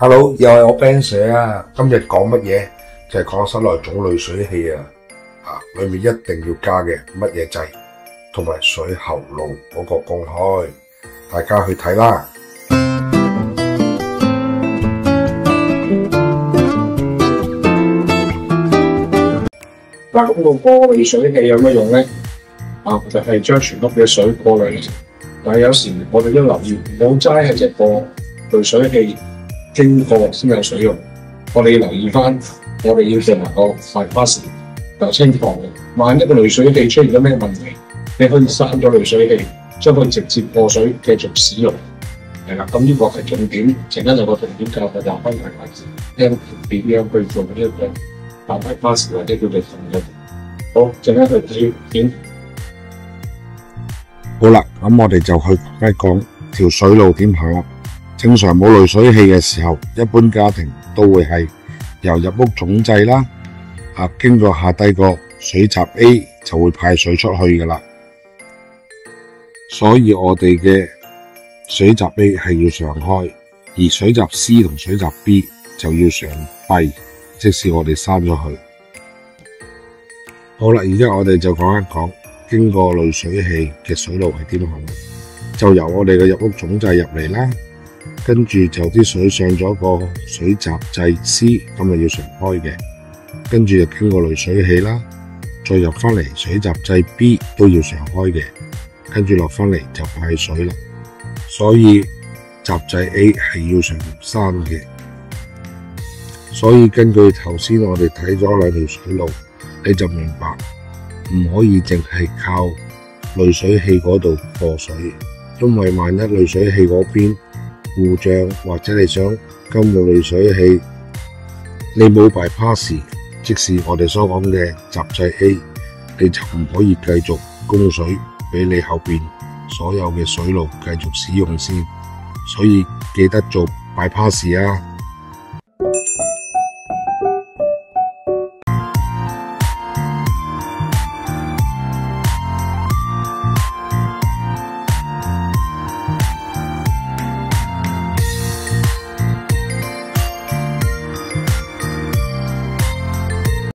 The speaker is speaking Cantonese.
Hello，又係我 Ben Sir啊！今日講乜嘢？就係講室內總濾水器啊！裏面一定要加嘅乜嘢掣，同埋水喉路嗰個公開，大家去睇啦。咁個過濾水器有乜用咧？就係將全屋嘅水過濾。但係有時我哋都留意，唔好齋係隻個濾水器經過先有水用。我哋要留意翻，我哋要做埋個bypass就清防嘅。萬一個濾水器出現咗咩問題，你可以閂咗濾水器，將佢直接過水繼續使用。係啦，咁呢個係重點。陣間有個重點教大家分享聽點樣去做呢一個bypass或者叫做防嘅。好，陣間去睇片。好啦，咁我哋就去講條水路點行啦。正常冇濾水器嘅時候，一般家庭都會係由入屋總掣啦，經過下低個水閘 A 就會派水出去噶啦。所以我哋嘅水閘 A 係要上開，而水閘 C 同水閘 B 就要上閉，即使我哋閂咗佢。好啦，而家我哋就講一講經過濾水器嘅水路係點行，就由我哋嘅入屋總掣入嚟啦，跟住就啲水上咗個水閘掣 C， 咁就要上開嘅，跟住就經過濾水器啦，再入翻嚟水閘掣 B 都要上開嘅，跟住落翻嚟就派水啦。所以閘掣 A 係要上閂嘅。所以根據頭先我哋睇咗兩條水路，你就明白唔可以淨係靠濾水器嗰度過水，因為萬一濾水器嗰邊故障，或者你想更換濾水器，你冇bypass，即是我哋所講嘅閘掣 A， 你就唔可以繼續供水俾你後邊所有嘅水路繼續使用先。所以記得做bypass啊！